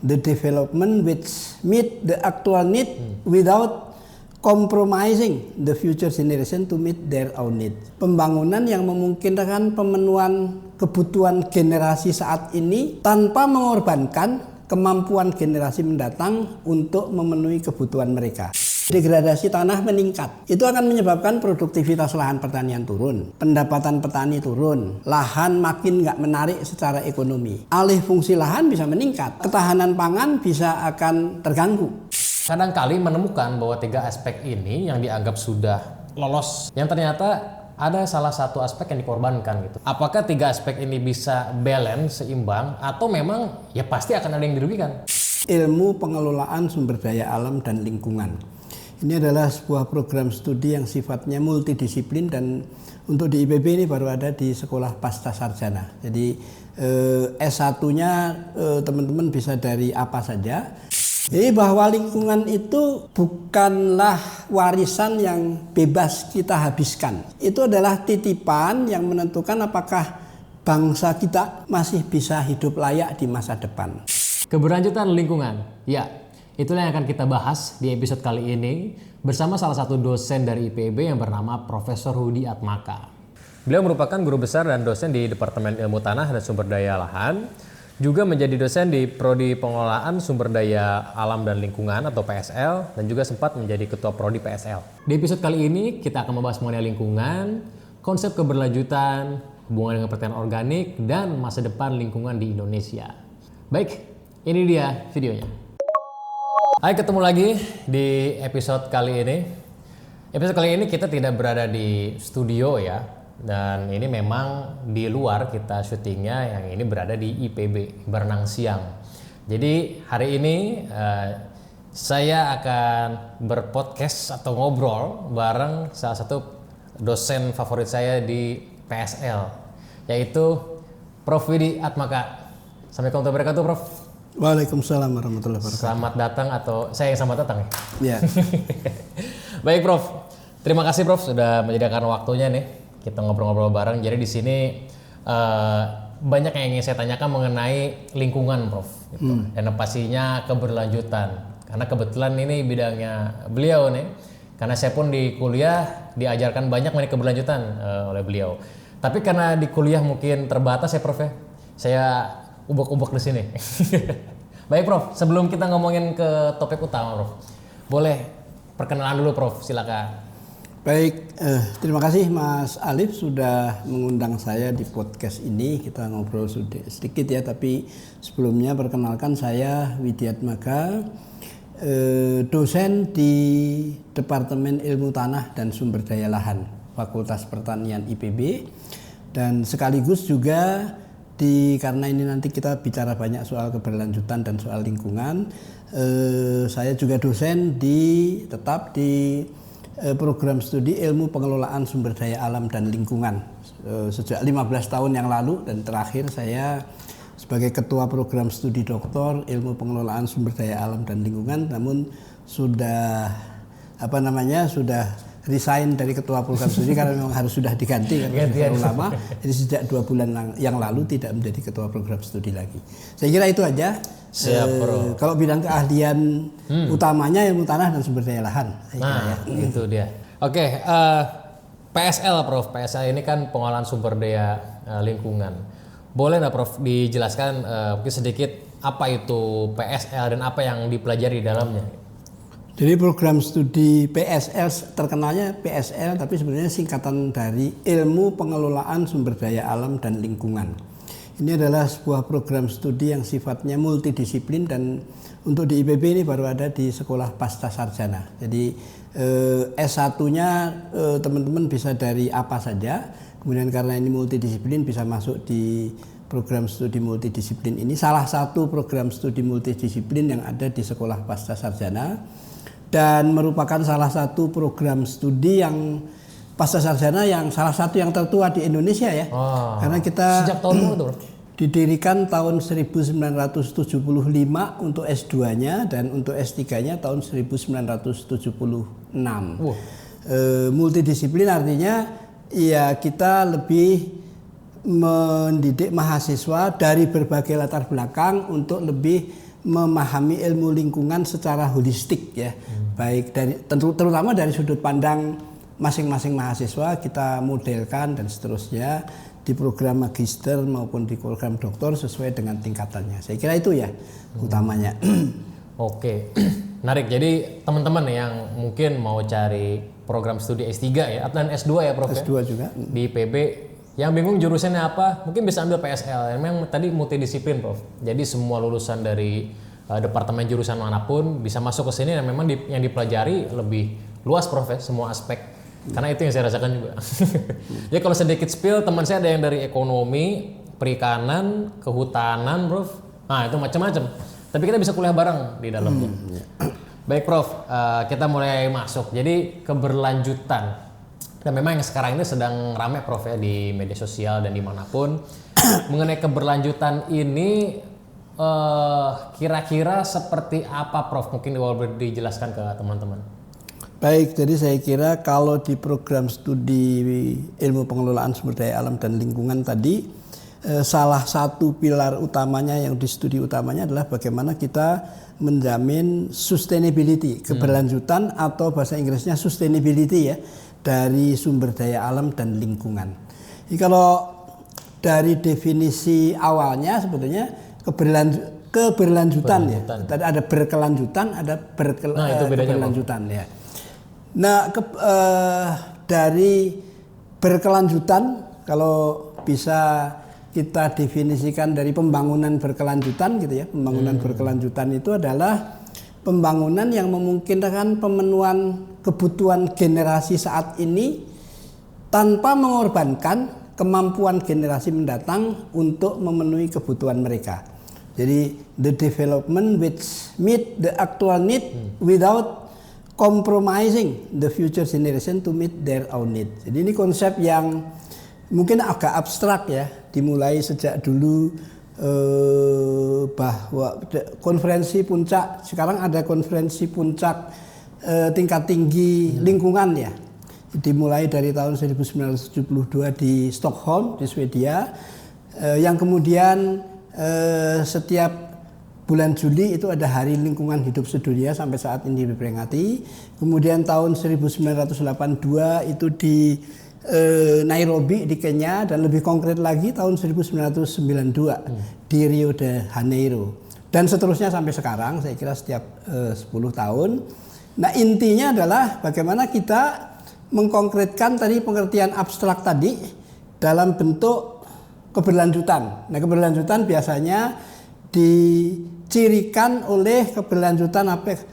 the development which meet the actual need without compromising the future generation to meet their own need. Pembangunan yang memungkinkan pemenuhan kebutuhan generasi saat ini tanpa mengorbankan kemampuan generasi mendatang untuk memenuhi kebutuhan mereka. Degradasi tanah meningkat. Itu akan menyebabkan produktivitas lahan pertanian turun, pendapatan petani turun, lahan makin nggak menarik secara ekonomi. Alih fungsi lahan bisa meningkat, ketahanan pangan bisa akan terganggu. Kadang-kali menemukan bahwa 3 aspek ini yang dianggap sudah lolos, yang ternyata ada salah satu aspek yang dikorbankan gitu. Apakah 3 aspek ini bisa balance, seimbang, atau memang ya pasti akan ada yang dirugikan? Ilmu pengelolaan sumber daya alam dan lingkungan. Ini adalah sebuah program studi yang sifatnya multidisiplin dan untuk di IPB ini baru ada di sekolah pasca sarjana. Jadi S1-nya teman-teman bisa dari apa saja. Jadi bahwa lingkungan itu bukanlah warisan yang bebas kita habiskan. Itu adalah titipan yang menentukan apakah bangsa kita masih bisa hidup layak di masa depan. Keberlanjutan lingkungan, ya itulah yang akan kita bahas di episode kali ini bersama salah satu dosen dari IPB yang bernama Profesor Hudi Atmaka. Beliau merupakan guru besar dan dosen di Departemen Ilmu Tanah dan Sumber Daya Lahan, juga menjadi dosen di Prodi Pengelolaan Sumber Daya Alam dan Lingkungan atau PSL, dan juga sempat menjadi ketua Prodi PSL. Di episode kali ini kita akan membahas mengenai lingkungan, konsep keberlanjutan, hubungan dengan pertanian organik, dan masa depan lingkungan di Indonesia. Baik, ini dia videonya. Hai, ketemu lagi di episode kali ini. Episode kali ini kita tidak berada di studio ya. Dan ini memang di luar kita syutingnya, yang ini berada di IPB, berenang siang. Jadi hari ini saya akan berpodcast atau ngobrol bareng salah satu dosen favorit saya di PSL, yaitu Prof. Hudi Atmaka. Assalamualaikum warahmatullahi wabarakatuh, Prof. Waalaikumsalam warahmatullahi wabarakatuh. Selamat datang, atau saya yang selamat datang ya? Baik, Prof. Terima kasih, Prof, sudah menyediakan waktunya nih. Kita ngobrol-ngobrol bareng. Jadi di sini banyak yang ingin saya tanyakan mengenai lingkungan, Prof. Gitu. Dan pastinya keberlanjutan. Karena kebetulan ini bidangnya beliau nih. Karena saya pun di kuliah diajarkan banyak mengenai keberlanjutan oleh beliau. Tapi karena di kuliah mungkin terbatas ya, Prof ya. Saya ubek-ubek di sini. Baik, Prof. Sebelum kita ngomongin ke topik utama, Prof, boleh perkenalan dulu, Prof. Silakan. Baik, terima kasih Mas Alif sudah mengundang saya di podcast ini. Kita ngobrol sedikit ya, tapi sebelumnya perkenalkan saya Hudi Atmaka, dosen di Departemen Ilmu Tanah dan Sumber Daya Lahan, Fakultas Pertanian IPB, dan sekaligus juga karena ini nanti kita bicara banyak soal keberlanjutan dan soal lingkungan, saya juga dosen tetap di program studi ilmu pengelolaan sumber daya alam dan lingkungan sejak 15 tahun yang lalu, dan terakhir saya sebagai ketua program studi doktor ilmu pengelolaan sumber daya alam dan lingkungan, namun sudah resign dari ketua program studi karena memang harus sudah diganti karena terlalu lama. Jadi sejak 2 bulan yang lalu tidak menjadi ketua program studi lagi. Saya kira itu aja. Siap, Bro. Kalau bidang keahlian utamanya ilmu tanah dan sumber daya lahan. Nah, itu dia. Oke, PSL, Prof. PSL ini kan pengelolaan sumber daya lingkungan. Boleh nggak, Prof, dijelaskan mungkin sedikit apa itu PSL dan apa yang dipelajari di dalamnya? Jadi program studi PSL, terkenalnya PSL, tapi sebenarnya singkatan dari Ilmu Pengelolaan Sumber Daya Alam dan Lingkungan. Ini adalah sebuah program studi yang sifatnya multidisiplin dan untuk di IPB ini baru ada di sekolah pasca sarjana. Jadi S1-nya teman-teman bisa dari apa saja, kemudian karena ini multidisiplin bisa masuk di program studi multidisiplin ini. Salah satu program studi multidisiplin yang ada di sekolah pasca sarjana dan merupakan salah satu program studi yang pasca sarjana yang salah satu yang tertua di Indonesia ya. Karena kita sejak tahun berapa tuh? Didirikan tahun 1975 untuk S2-nya dan untuk S3-nya tahun 1976. Multidisiplin artinya ya kita lebih mendidik mahasiswa dari berbagai latar belakang untuk lebih memahami ilmu lingkungan secara holistik ya, baik dari terutama dari sudut pandang masing-masing mahasiswa kita modelkan dan seterusnya di program magister maupun di program doktor sesuai dengan tingkatannya. Saya kira itu ya utamanya. Oke, menarik. Jadi teman-teman yang mungkin mau cari program studi S3 ya, atau S2 ya Prof? S2 juga. Di IPB, yang bingung jurusannya apa, mungkin bisa ambil PSL. Memang tadi multidisiplin Prof. Jadi semua lulusan dari departemen jurusan manapun bisa masuk ke sini dan memang yang dipelajari lebih luas Prof ya, semua aspek. Karena itu yang saya rasakan juga. Ya kalau sedikit spill, teman saya ada yang dari ekonomi, perikanan, kehutanan Prof. Nah itu macam-macam. Tapi kita bisa kuliah bareng di dalamnya. Baik Prof, kita mulai masuk. Jadi keberlanjutan. Dan memang yang sekarang ini sedang ramai Prof ya di media sosial dan dimanapun. Mengenai keberlanjutan ini kira-kira seperti apa Prof? Mungkin boleh dijelaskan ke teman-teman. Baik, jadi saya kira kalau di program studi ilmu pengelolaan sumber daya alam dan lingkungan tadi, salah satu pilar utamanya yang di studi utamanya adalah bagaimana kita menjamin sustainability, keberlanjutan atau bahasa Inggrisnya sustainability ya, dari sumber daya alam dan lingkungan. Jadi kalau dari definisi awalnya sebetulnya keberlanjutan ya. Tadi ada berkelanjutan, ada keberlanjutan ya. Nah, dari berkelanjutan kalau bisa kita definisikan dari pembangunan berkelanjutan gitu ya. Pembangunan berkelanjutan itu adalah pembangunan yang memungkinkan pemenuhan kebutuhan generasi saat ini tanpa mengorbankan kemampuan generasi mendatang untuk memenuhi kebutuhan mereka. Jadi the development which meet the actual need without compromising the future generation to meet their own need. Jadi ini konsep yang mungkin agak abstrak ya, dimulai sejak dulu bahwa konferensi puncak, sekarang ada konferensi puncak tingkat tinggi lingkungan ya, dimulai dari tahun 1972 di Stockholm di Swedia, yang kemudian setiap bulan Juli itu ada Hari Lingkungan Hidup Sedunia sampai saat ini diperingati. Kemudian tahun 1982 itu di Nairobi di Kenya, dan lebih konkret lagi tahun 1992 di Rio de Janeiro, dan seterusnya sampai sekarang. Saya kira setiap 10 tahun. Nah intinya adalah bagaimana kita mengkonkretkan tadi pengertian abstrak tadi dalam bentuk keberlanjutan. Nah keberlanjutan biasanya dicirikan oleh keberlanjutan apa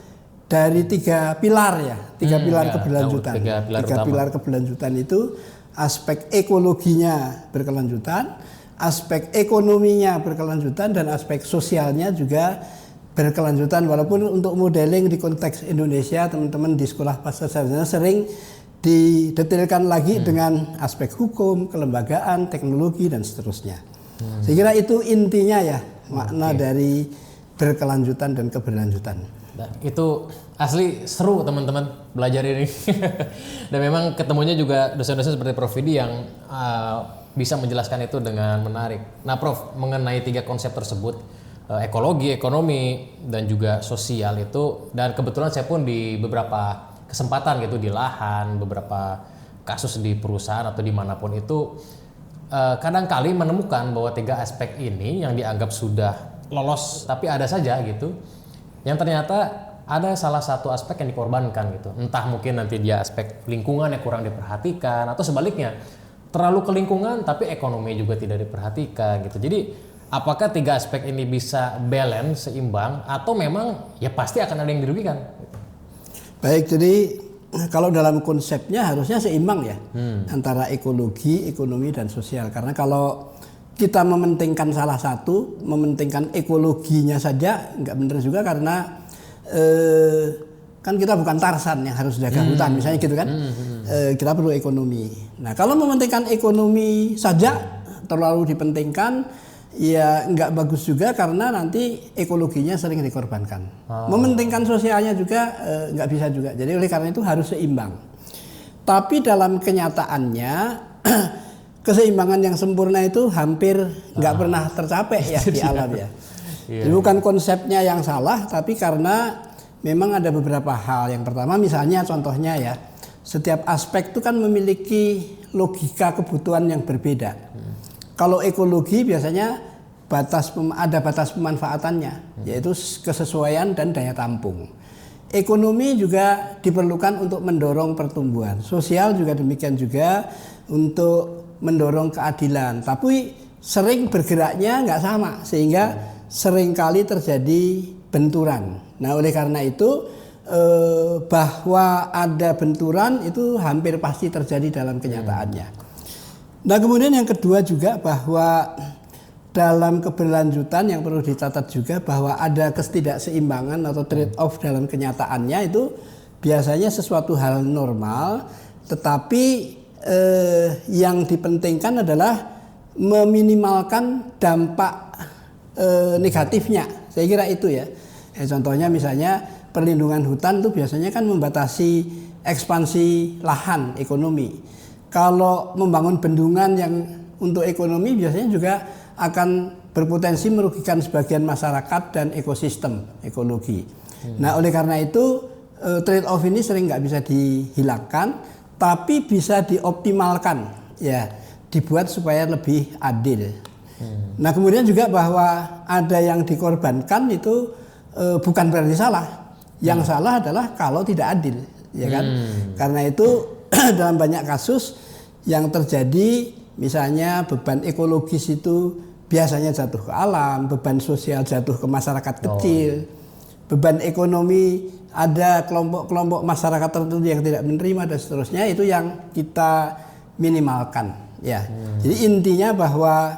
dari 3 pilar ya, 3 pilar keberlanjutan. 3 pilar keberlanjutan itu aspek ekologinya berkelanjutan, aspek ekonominya berkelanjutan, dan aspek sosialnya juga berkelanjutan. Walaupun untuk modeling di konteks Indonesia teman-teman di sekolah pasca sarjana sering didetailkan lagi dengan aspek hukum, kelembagaan, teknologi dan seterusnya. Saya kira itu intinya ya, makna dari berkelanjutan dan keberlanjutan. Dan itu asli seru teman-teman belajar ini. Dan memang ketemunya juga dosen-dosen seperti Prof Vidi yang bisa menjelaskan itu dengan menarik. Nah Prof, mengenai 3 konsep tersebut, ekologi, ekonomi, dan juga sosial itu, dan kebetulan saya pun di beberapa kesempatan gitu di lahan, beberapa kasus di perusahaan atau dimanapun itu, kadang-kali menemukan bahwa 3 aspek ini yang dianggap sudah lolos, tapi ada saja gitu yang ternyata ada salah satu aspek yang dikorbankan gitu. Entah mungkin nanti dia aspek lingkungan yang kurang diperhatikan, atau sebaliknya terlalu ke lingkungan tapi ekonomi juga tidak diperhatikan gitu. Jadi apakah 3 aspek ini bisa balance, seimbang, atau memang ya pasti akan ada yang dirugikan? Baik, jadi kalau dalam konsepnya harusnya seimbang ya, antara ekologi, ekonomi dan sosial. Karena kalau kita mementingkan salah satu, mementingkan ekologinya saja nggak benar juga, karena kan kita bukan Tarsan yang harus jaga hutan misalnya gitu kan. Kita perlu ekonomi. Nah kalau mementingkan ekonomi saja terlalu dipentingkan, ya nggak bagus juga, karena nanti ekologinya sering dikorbankan. Mementingkan sosialnya juga nggak bisa juga. Jadi oleh karena itu harus seimbang. Tapi dalam kenyataannya keseimbangan yang sempurna itu hampir nggak pernah tercapai ya di alam ya. Jadi bukan konsepnya yang salah, tapi karena memang ada beberapa hal. Yang pertama misalnya contohnya ya, setiap aspek itu kan memiliki logika kebutuhan yang berbeda. Kalau ekologi biasanya ada batas pemanfaatannya, yaitu kesesuaian dan daya tampung. Ekonomi juga diperlukan untuk mendorong pertumbuhan. Sosial juga demikian juga untuk mendorong keadilan. Tapi sering bergeraknya nggak sama, sehingga seringkali terjadi benturan. Nah, oleh karena itu bahwa ada benturan itu hampir pasti terjadi dalam kenyataannya. Nah, kemudian yang kedua juga bahwa dalam keberlanjutan yang perlu dicatat juga bahwa ada ketidakseimbangan atau trade off dalam kenyataannya itu biasanya sesuatu hal normal, tetapi yang dipentingkan adalah meminimalkan dampak negatifnya. Saya kira itu ya. Contohnya misalnya perlindungan hutan itu biasanya kan membatasi ekspansi lahan ekonomi. Kalau membangun bendungan yang untuk ekonomi biasanya juga akan berpotensi merugikan sebagian masyarakat dan ekosistem ekologi. Nah, oleh karena itu trade off ini sering nggak bisa dihilangkan, tapi bisa dioptimalkan, ya, dibuat supaya lebih adil. Nah, kemudian juga bahwa ada yang dikorbankan itu bukan berarti salah. Yang salah adalah kalau tidak adil, ya kan? Karena itu dalam banyak kasus yang terjadi, misalnya beban ekologis itu biasanya jatuh ke alam, beban sosial jatuh ke masyarakat kecil, beban ekonomi ada kelompok-kelompok masyarakat tertentu yang tidak menerima dan seterusnya, itu yang kita minimalkan, ya. Jadi intinya bahwa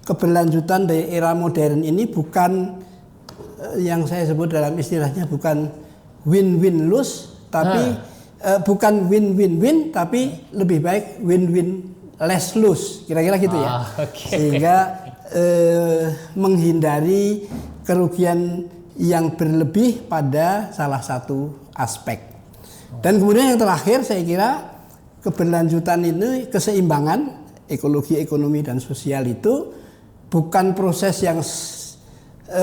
keberlanjutan dari era modern ini bukan yang saya sebut dalam istilahnya bukan win-win lose, tapi bukan win-win-win, tapi lebih baik win-win less lose, kira-kira gitu ya. Sehingga menghindari kerugian yang berlebih pada salah satu aspek. Dan kemudian yang terakhir saya kira keberlanjutan ini, keseimbangan ekologi, ekonomi dan sosial itu bukan proses yang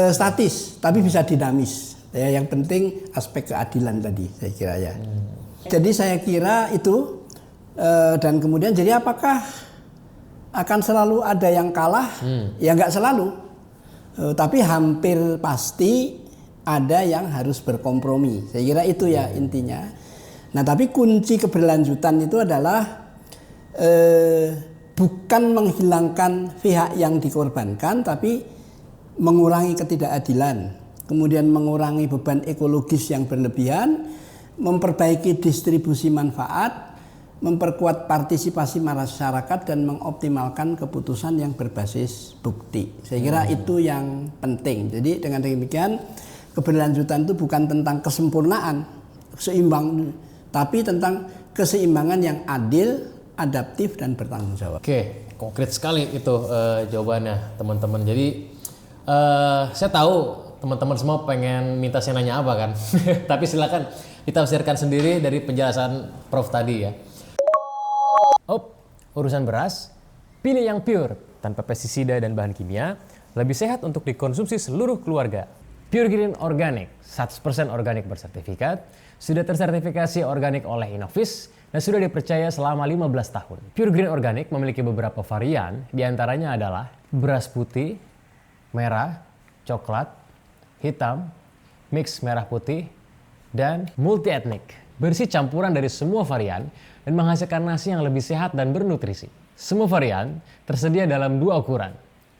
statis, tapi bisa dinamis. Ya, yang penting aspek keadilan tadi saya kira ya. Jadi saya kira itu dan kemudian jadi apakah akan selalu ada yang kalah? Ya nggak selalu, tapi hampir pasti ada yang harus berkompromi. Saya kira itu ya intinya. Nah, tapi kunci keberlanjutan itu adalah bukan menghilangkan pihak yang dikorbankan, tapi mengurangi ketidakadilan, kemudian mengurangi beban ekologis yang berlebihan, memperbaiki distribusi manfaat, memperkuat partisipasi masyarakat dan mengoptimalkan keputusan yang berbasis bukti. Saya kira itu yang penting. Jadi dengan demikian keberlanjutan itu bukan tentang kesempurnaan, seimbang, tapi tentang keseimbangan yang adil, adaptif dan bertanggung jawab. Oke, konkret sekali itu jawabannya teman-teman. Jadi saya tahu teman-teman semua pengen minta saya nanya apa kan. Tapi silakan ditafsirkan sendiri dari penjelasan Prof tadi ya. Urusan beras, pilih yang pure, tanpa pestisida dan bahan kimia, lebih sehat untuk dikonsumsi seluruh keluarga. Pure Green Organic, 100% organik bersertifikat, sudah tersertifikasi organik oleh Innovis, dan sudah dipercaya selama 15 tahun. Pure Green Organic memiliki beberapa varian, diantaranya adalah beras putih, merah, coklat, hitam, mix merah putih, dan multi etnik. Bersih campuran dari semua varian dan menghasilkan nasi yang lebih sehat dan bernutrisi. Semua varian tersedia dalam 2 ukuran,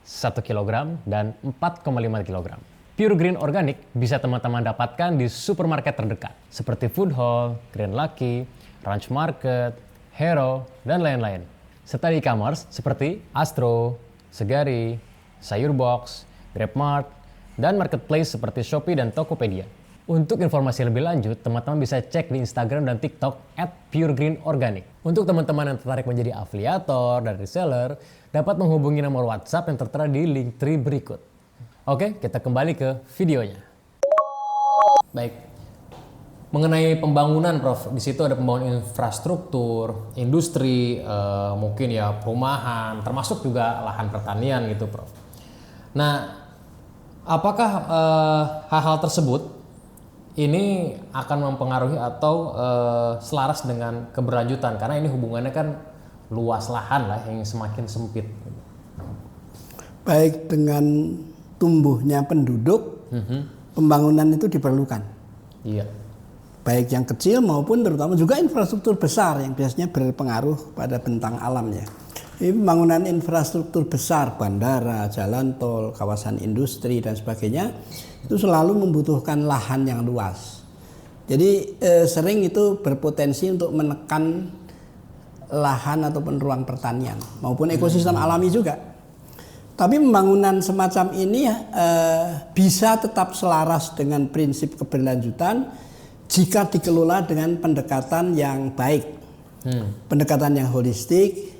1 kg dan 4,5 kg. Pure Green Organic bisa teman-teman dapatkan di supermarket terdekat seperti Food Hall, Green Lucky, Ranch Market, Hero, dan lain-lain. Serta di e-commerce seperti Astro, Segari, Sayurbox, GrabMart, dan marketplace seperti Shopee dan Tokopedia. Untuk informasi lebih lanjut, teman-teman bisa cek di Instagram dan TikTok @puregreenorganic. Untuk teman-teman yang tertarik menjadi afiliator dan reseller, dapat menghubungi nomor WhatsApp yang tertera di link tree berikut. Oke, kita kembali ke videonya. Baik, mengenai pembangunan, Prof. Di situ ada pembangunan infrastruktur, industri, mungkin ya perumahan, termasuk juga lahan pertanian gitu, Prof. Nah, Apakah hal-hal tersebut ini akan mempengaruhi atau selaras dengan keberlanjutan? Karena ini hubungannya kan luas lahan lah yang semakin sempit. Baik dengan tumbuhnya penduduk, pembangunan itu diperlukan. Iya. Baik yang kecil maupun terutama juga infrastruktur besar yang biasanya berpengaruh pada bentang alamnya. Ini pembangunan infrastruktur besar, bandara, jalan tol, kawasan industri dan sebagainya itu selalu membutuhkan lahan yang luas. Jadi sering itu berpotensi untuk menekan lahan ataupun ruang pertanian maupun ekosistem alami juga. Tapi pembangunan semacam ini bisa tetap selaras dengan prinsip keberlanjutan jika dikelola dengan pendekatan yang baik, pendekatan yang holistik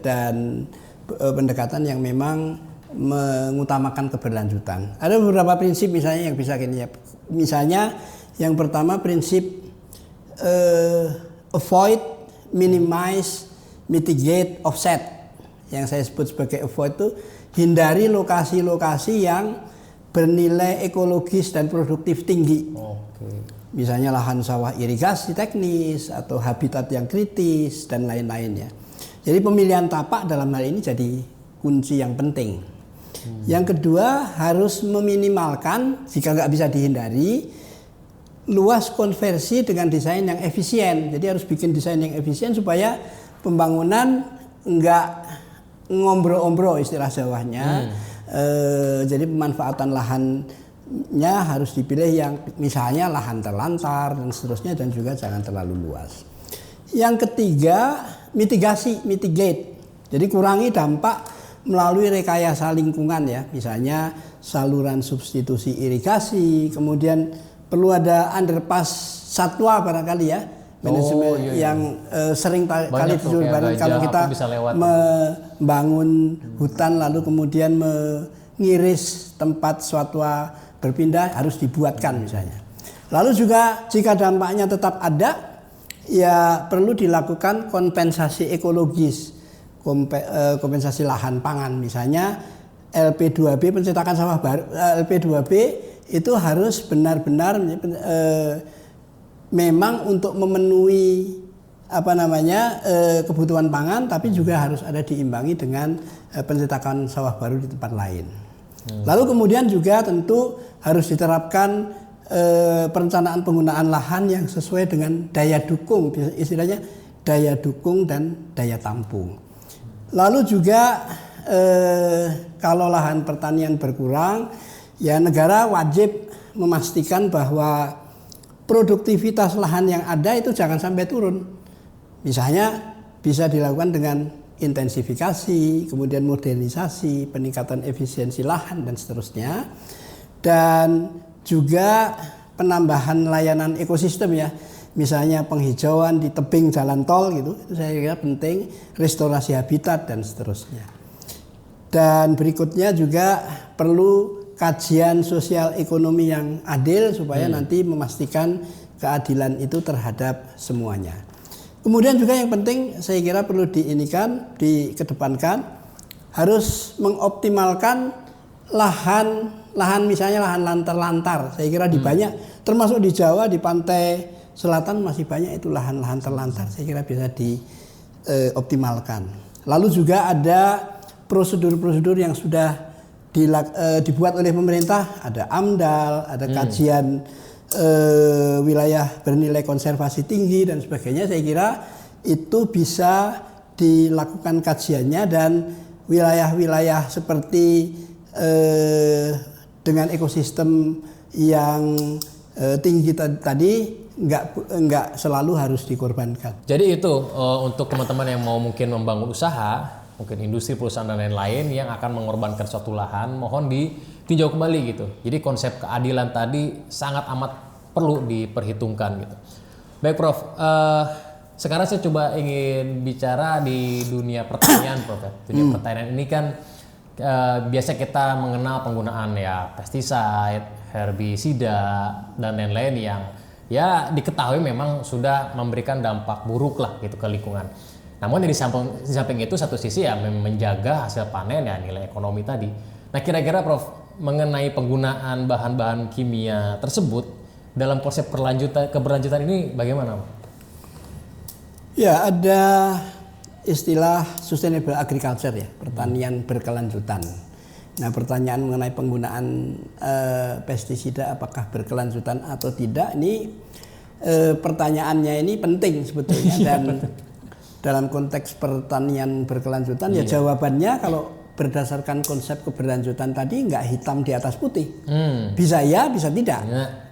dan pendekatan yang memang mengutamakan keberlanjutan. Ada beberapa prinsip misalnya yang bisa gini ya. Misalnya yang pertama prinsip avoid, minimize, mitigate, offset. Yang saya sebut sebagai avoid itu hindari lokasi-lokasi yang bernilai ekologis dan produktif tinggi. Misalnya lahan sawah irigasi teknis atau habitat yang kritis dan lain-lainnya. Jadi pemilihan tapak dalam hal ini jadi kunci yang penting. Yang kedua harus meminimalkan jika nggak bisa dihindari luas konversi dengan desain yang efisien. Jadi harus bikin desain yang efisien supaya pembangunan nggak ngombro-ombro istilah Jawanya. Jadi pemanfaatan lahannya harus dipilih yang misalnya lahan terlantar dan seterusnya dan juga jangan terlalu luas. Yang ketiga mitigate. Jadi kurangi dampak melalui rekayasa lingkungan ya. Misalnya saluran substitusi irigasi, kemudian perlu ada underpass satwa barangkali ya. Manajemen yang sering kali disebut kalau kita membangun hutan lalu kemudian mengiris tempat satwa berpindah harus dibuatkan misalnya. Lalu juga jika dampaknya tetap ada ya perlu dilakukan kompensasi ekologis, kompensasi lahan pangan. Misalnya LP2B pencetakan sawah baru, LP2B itu harus benar-benar memang untuk memenuhi kebutuhan pangan, tapi juga harus ada diimbangi dengan pencetakan sawah baru di tempat lain. Lalu kemudian juga tentu harus diterapkan perencanaan penggunaan lahan yang sesuai dengan daya dukung, istilahnya daya dukung dan daya tampung. Lalu juga kalau lahan pertanian berkurang, ya negara wajib memastikan bahwa produktivitas lahan yang ada itu jangan sampai turun. Misalnya bisa dilakukan dengan intensifikasi, kemudian modernisasi, peningkatan efisiensi lahan dan seterusnya. Dan juga penambahan layanan ekosistem ya. Misalnya penghijauan di tebing jalan tol gitu. Itu saya kira penting, restorasi habitat dan seterusnya. Dan berikutnya juga perlu kajian sosial ekonomi yang adil supaya nanti memastikan keadilan itu terhadap semuanya. Kemudian juga yang penting saya kira perlu dikedepankan harus mengoptimalkan lahan misalnya lahan terlantar. Saya kira di banyak termasuk di Jawa di pantai selatan masih banyak itu lahan-lahan terlantar. Saya kira bisa dioptimalkan. Lalu juga ada prosedur-prosedur yang sudah dibuat oleh pemerintah, ada AMDAL, ada kajian wilayah bernilai konservasi tinggi dan sebagainya. Saya kira itu bisa dilakukan kajiannya dan wilayah-wilayah seperti dengan ekosistem yang tinggi tadi nggak selalu harus dikorbankan. Jadi itu untuk teman-teman yang mau mungkin membangun usaha, mungkin industri, perusahaan dan lain-lain yang akan mengorbankan suatu lahan, mohon ditinjau kembali gitu. Jadi konsep keadilan tadi sangat amat perlu diperhitungkan gitu. Baik Prof, sekarang saya coba ingin bicara di dunia pertanian Prof. Dunia pertanian ini kan biasa kita mengenal penggunaan ya pestiside, herbisida dan lain-lain yang ya diketahui memang sudah memberikan dampak buruk lah gitu ke lingkungan. Namun di samping itu satu sisi ya menjaga hasil panen ya nilai ekonomi tadi. Nah kira-kira Prof, mengenai penggunaan bahan-bahan kimia tersebut dalam konsep keberlanjutan ini bagaimana? Ya, ada istilah sustainable agriculture ya, pertanian berkelanjutan. Nah, pertanyaan mengenai penggunaan pestisida apakah berkelanjutan atau tidak, ini pertanyaannya ini penting sebetulnya. Dan dalam konteks pertanian berkelanjutan ya jawabannya kalau berdasarkan konsep keberlanjutan tadi nggak hitam di atas putih. Bisa ya, bisa tidak.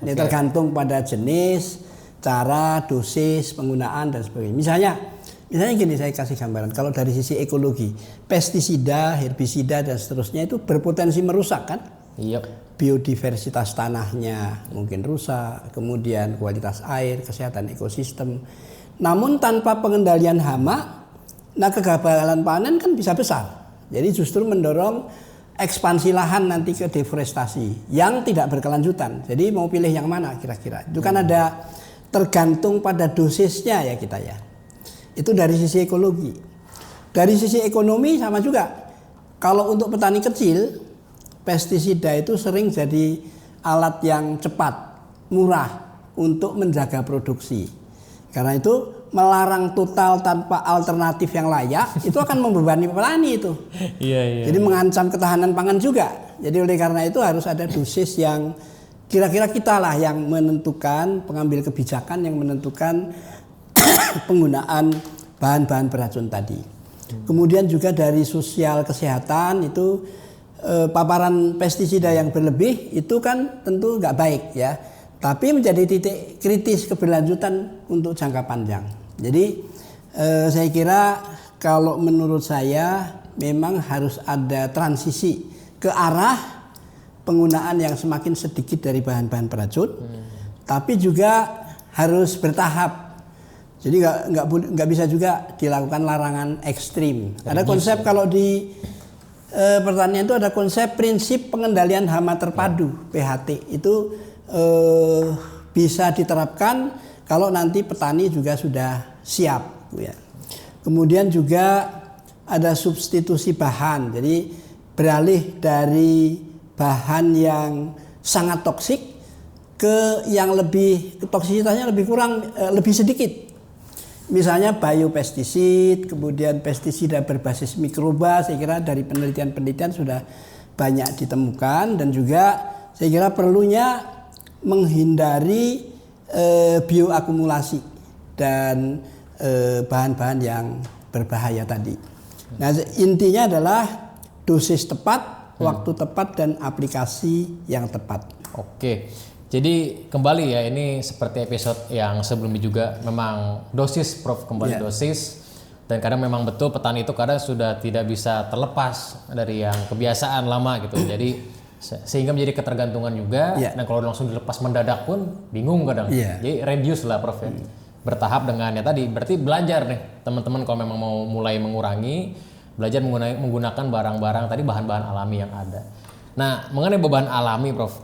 Ini tergantung pada jenis, cara, dosis, penggunaan dan sebagainya. Misalnya gini, saya kasih gambaran. Kalau dari sisi ekologi, pestisida, herbisida dan seterusnya itu berpotensi merusak kan? Biodiversitas tanahnya mungkin rusak, kemudian kualitas air, kesehatan ekosistem. Namun tanpa pengendalian hama, nah kegagalan panen kan bisa besar. Jadi justru mendorong ekspansi lahan nanti ke deforestasi yang tidak berkelanjutan. Jadi mau pilih yang mana kira-kira? Itu kan ada tergantung pada dosisnya ya kita ya. Itu dari sisi ekologi. Dari sisi ekonomi sama juga. Kalau untuk petani kecil, pestisida itu sering jadi alat yang cepat, murah untuk menjaga produksi. Karena itu melarang total tanpa alternatif yang layak itu akan membebani petani itu. Jadi mengancam ketahanan pangan juga. Jadi oleh karena itu harus ada dosis yang kira-kira kita lah yang menentukan, pengambil kebijakan yang menentukan penggunaan bahan-bahan beracun tadi. Kemudian juga dari sosial kesehatan itu paparan pestisida yang berlebih itu kan tentu nggak baik ya. Tapi menjadi titik kritis keberlanjutan untuk jangka panjang. Jadi saya kira kalau menurut saya memang harus ada transisi ke arah penggunaan yang semakin sedikit dari bahan-bahan beracun, tapi juga harus bertahap. Jadi nggak bisa juga dilakukan larangan ekstrim. Ada konsep kalau di pertanian itu ada konsep prinsip pengendalian hama terpadu (PHT) itu bisa diterapkan kalau nanti petani juga sudah siap. Ya. Kemudian juga ada substitusi bahan. Jadi beralih dari bahan yang sangat toksik ke yang lebih toksisitasnya lebih kurang, lebih sedikit. Misalnya biopestisid, kemudian pestisida berbasis mikroba, saya kira dari penelitian-penelitian sudah banyak ditemukan, dan juga saya kira perlunya menghindari bioakumulasi dan bahan-bahan yang berbahaya tadi. Nah, intinya adalah dosis tepat, waktu tepat, dan aplikasi yang tepat. Oke. Jadi kembali ya, ini seperti episode yang sebelumnya juga, memang dosis Prof, kembali dosis, dan kadang memang betul petani itu kadang sudah tidak bisa terlepas dari yang kebiasaan lama gitu. Jadi sehingga menjadi ketergantungan juga, dan kalau langsung dilepas mendadak pun bingung kadang. Jadi reduce lah Prof ya. Bertahap dengan ya tadi, berarti belajar nih teman-teman kalau memang mau mulai mengurangi, belajar menggunakan barang-barang tadi, bahan-bahan alami yang ada. Nah, mengenai bahan alami Prof,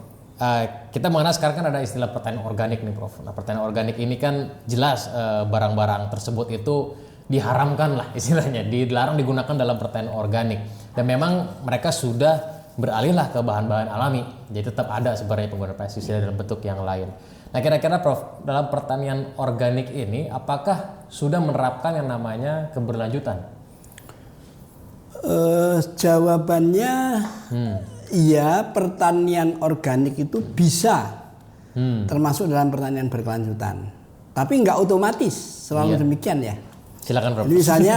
kita mengenal sekarang kan ada istilah pertanian organik nih Prof. Nah, pertanian organik ini kan jelas barang-barang tersebut itu diharamkan lah istilahnya, dilarang digunakan dalam pertanian organik. Dan memang mereka sudah beralih lah ke bahan-bahan alami. Jadi tetap ada sebenarnya penggunaan pestisida dalam bentuk yang lain. Nah, kira-kira Prof, dalam pertanian organik ini apakah sudah menerapkan yang namanya keberlanjutan? Jawabannya iya, pertanian organik itu bisa termasuk dalam pertanian berkelanjutan, tapi nggak otomatis selalu demikian ya. Silakan Prof. Jadi misalnya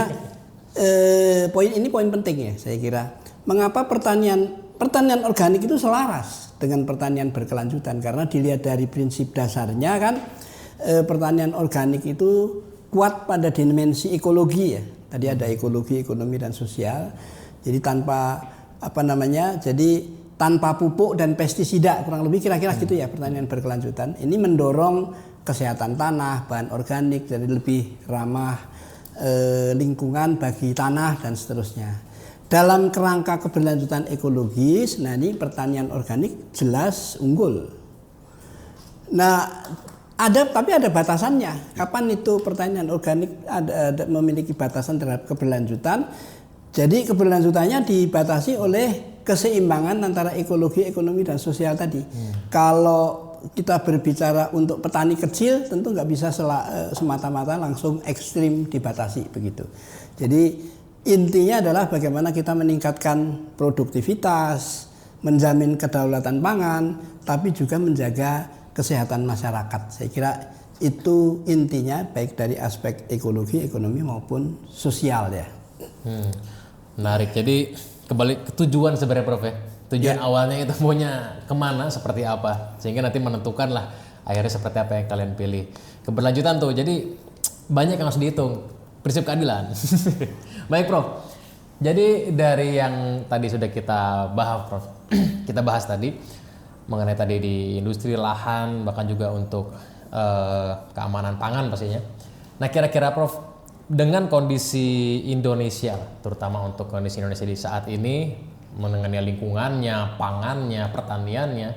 poin penting ya saya kira. Mengapa pertanian organik itu selaras dengan pertanian berkelanjutan? Karena dilihat dari prinsip dasarnya kan, pertanian organik itu kuat pada dimensi ekologi ya. Tadi ada ekologi, ekonomi, dan sosial. Jadi tanpa tanpa pupuk dan pestisida, kurang lebih kira-kira gitu ya pertanian berkelanjutan. Ini mendorong kesehatan tanah, bahan organik, jadi lebih ramah lingkungan bagi tanah dan seterusnya. Dalam kerangka keberlanjutan ekologis, nah ini pertanian organik jelas unggul. Nah, tapi ada batasannya. Kapan itu pertanian organik memiliki batasan terhadap keberlanjutan? Jadi keberlanjutannya dibatasi oleh keseimbangan antara ekologi, ekonomi dan sosial tadi. Kalau kita berbicara untuk petani kecil, tentu nggak bisa semata-mata langsung ekstrim dibatasi begitu. Jadi intinya adalah bagaimana kita meningkatkan produktivitas, menjamin kedaulatan pangan, tapi juga menjaga kesehatan masyarakat. Saya kira itu intinya baik dari aspek ekologi, ekonomi maupun sosial ya. Menarik. Jadi kembali ke tujuan sebenarnya Prof ya. Tujuan awalnya itu maunya kemana, seperti apa, sehingga nanti menentukan lah akhirnya seperti apa yang kalian pilih. Keberlanjutan tuh, jadi banyak yang harus dihitung. Prinsip keadilan. Baik Prof. Jadi dari yang tadi sudah kita bahas Prof, kita bahas tadi mengenai tadi di industri lahan, bahkan juga untuk keamanan pangan pastinya. Nah kira-kira Prof, dengan kondisi Indonesia, terutama untuk kondisi Indonesia di saat ini, mengenai lingkungannya, pangannya, pertaniannya,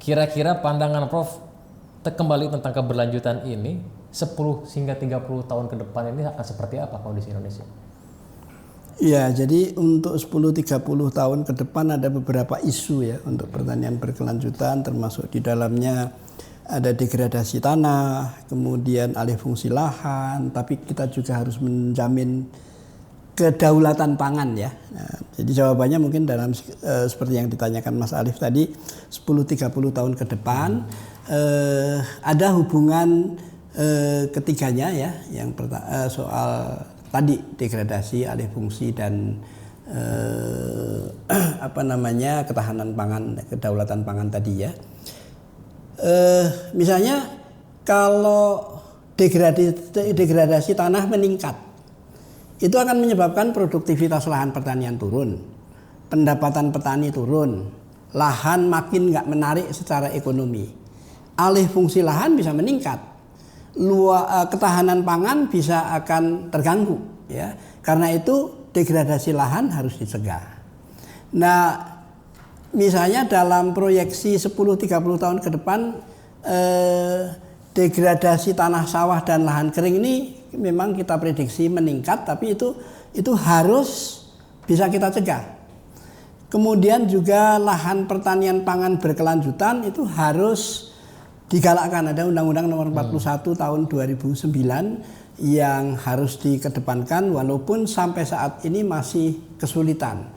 kira-kira pandangan Prof kembali tentang keberlanjutan ini 10 hingga 30 tahun ke depan ini akan seperti apa kondisi Indonesia? Ya, jadi untuk 10-30 tahun ke depan ada beberapa isu ya untuk pertanian berkelanjutan, termasuk di dalamnya ada degradasi tanah, kemudian alih fungsi lahan, tapi kita juga harus menjamin kedaulatan pangan ya. Nah, jadi jawabannya mungkin dalam seperti yang ditanyakan Mas Alif tadi, 10-30 tahun ke depan ada hubungan ketiganya ya, yang soal tadi degradasi, alih fungsi dan ketahanan pangan, kedaulatan pangan tadi ya. Misalnya kalau degradasi tanah meningkat, itu akan menyebabkan produktivitas lahan pertanian turun, pendapatan petani turun, lahan makin nggak menarik secara ekonomi, alih fungsi lahan bisa meningkat, ketahanan pangan bisa akan terganggu ya. Karena itu degradasi lahan harus dicegah. Nah, misalnya dalam proyeksi 10-30 tahun ke depan degradasi tanah sawah dan lahan kering ini memang kita prediksi meningkat, tapi itu harus bisa kita cegah. Kemudian juga lahan pertanian pangan berkelanjutan itu harus digalakkan. Ada Undang-Undang Nomor 41 tahun 2009 yang harus dikedepankan walaupun sampai saat ini masih kesulitan.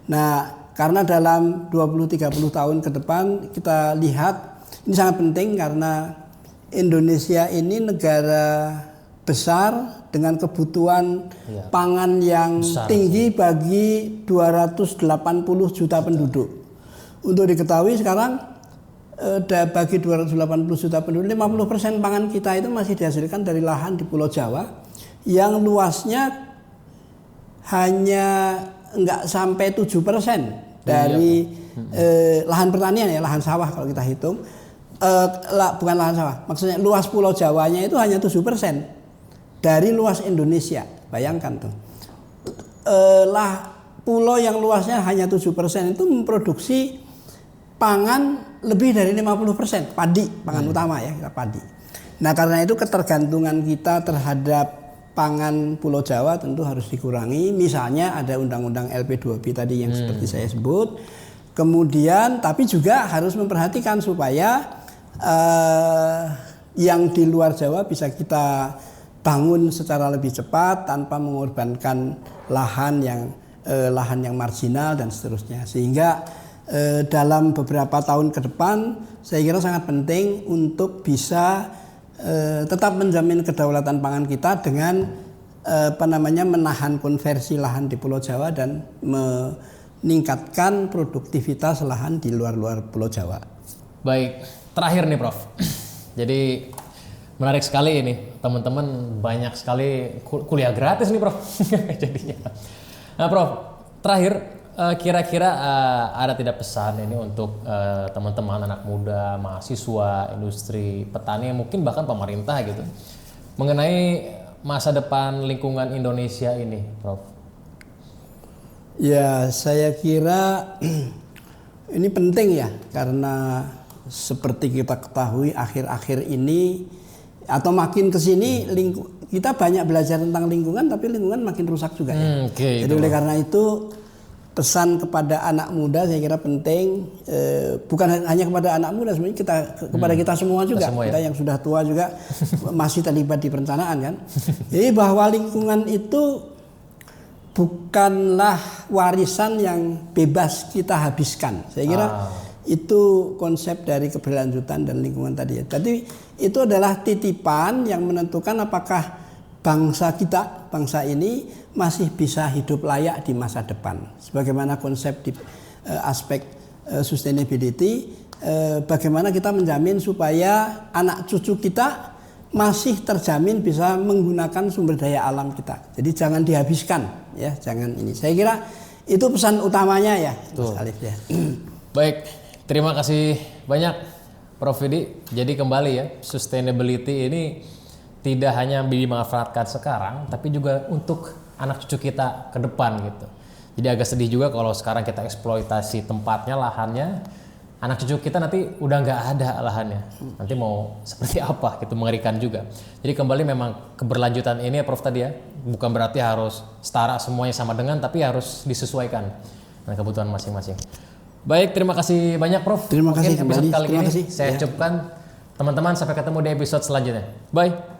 Nah, karena dalam 20-30 tahun ke depan kita lihat ini sangat penting karena Indonesia ini negara besar dengan kebutuhan pangan yang besar, tinggi bagi 280 juta penduduk. Untuk diketahui sekarang bagi 280 juta penduduk 50% pangan kita itu masih dihasilkan dari lahan di Pulau Jawa yang luasnya hanya enggak sampai 7% dari lahan pertanian ya, lahan sawah kalau kita hitung. Bukan lahan sawah, maksudnya luas Pulau Jawanya itu hanya 7% dari luas Indonesia. Bayangkan tuh, pulau yang luasnya hanya 7% itu memproduksi pangan lebih dari 50%, padi, pangan utama ya, padi. Nah karena itu ketergantungan kita terhadap pangan Pulau Jawa tentu harus dikurangi. Misalnya ada undang-undang LP2B tadi yang seperti saya sebut. Kemudian tapi juga harus memperhatikan supaya yang di luar Jawa bisa kita bangun secara lebih cepat tanpa mengorbankan lahan yang marginal dan seterusnya. Sehingga dalam beberapa tahun ke depan saya kira sangat penting untuk bisa tetap menjamin kedaulatan pangan kita dengan menahan konversi lahan di Pulau Jawa dan meningkatkan produktivitas lahan di luar Pulau Jawa. Baik, terakhir nih Prof. Jadi menarik sekali ini, teman-teman banyak sekali kuliah gratis nih Prof. Jadinya. Nah Prof, terakhir kira-kira ada tidak pesan ini untuk teman-teman anak muda, mahasiswa, industri, petani, mungkin bahkan pemerintah gitu, mengenai masa depan lingkungan Indonesia ini, Prof? Ya, saya kira ini penting ya, karena seperti kita ketahui akhir-akhir ini atau makin ke sini kita banyak belajar tentang lingkungan, tapi lingkungan makin rusak juga ya. Jadi oleh karena itu pesan kepada anak muda saya kira penting, bukan hanya kepada anak muda, sebenarnya kepada kita semua juga, kita yang sudah tua juga masih terlibat di perencanaan kan. Jadi bahwa lingkungan itu bukanlah warisan yang bebas kita habiskan. Saya kira itu konsep dari keberlanjutan dan lingkungan tadi. Jadi itu adalah titipan yang menentukan apakah bangsa kita, bangsa ini masih bisa hidup layak di masa depan. Sebagaimana konsep di aspek sustainability, bagaimana kita menjamin supaya anak cucu kita masih terjamin bisa menggunakan sumber daya alam kita. Jadi jangan dihabiskan, ya, jangan ini. Saya kira itu pesan utamanya ya, Mas Alif ya. Baik, terima kasih banyak Prof. Hudi. Jadi kembali ya, sustainability ini tidak hanya dimanfaatkan sekarang, tapi juga untuk anak cucu kita ke depan gitu. Jadi agak sedih juga kalau sekarang kita eksploitasi tempatnya, lahannya, anak cucu kita nanti udah nggak ada lahannya. Nanti mau seperti apa gitu, mengerikan juga. Jadi kembali memang keberlanjutan ini ya Prof tadi ya, bukan berarti harus setara semuanya sama dengan, tapi harus disesuaikan dengan kebutuhan masing-masing. Baik, terima kasih banyak Prof. Terima kasih Mungkin episode kembali. kali Terima ini kasih. saya cukupkan. Teman-teman, sampai ketemu di episode selanjutnya. Bye.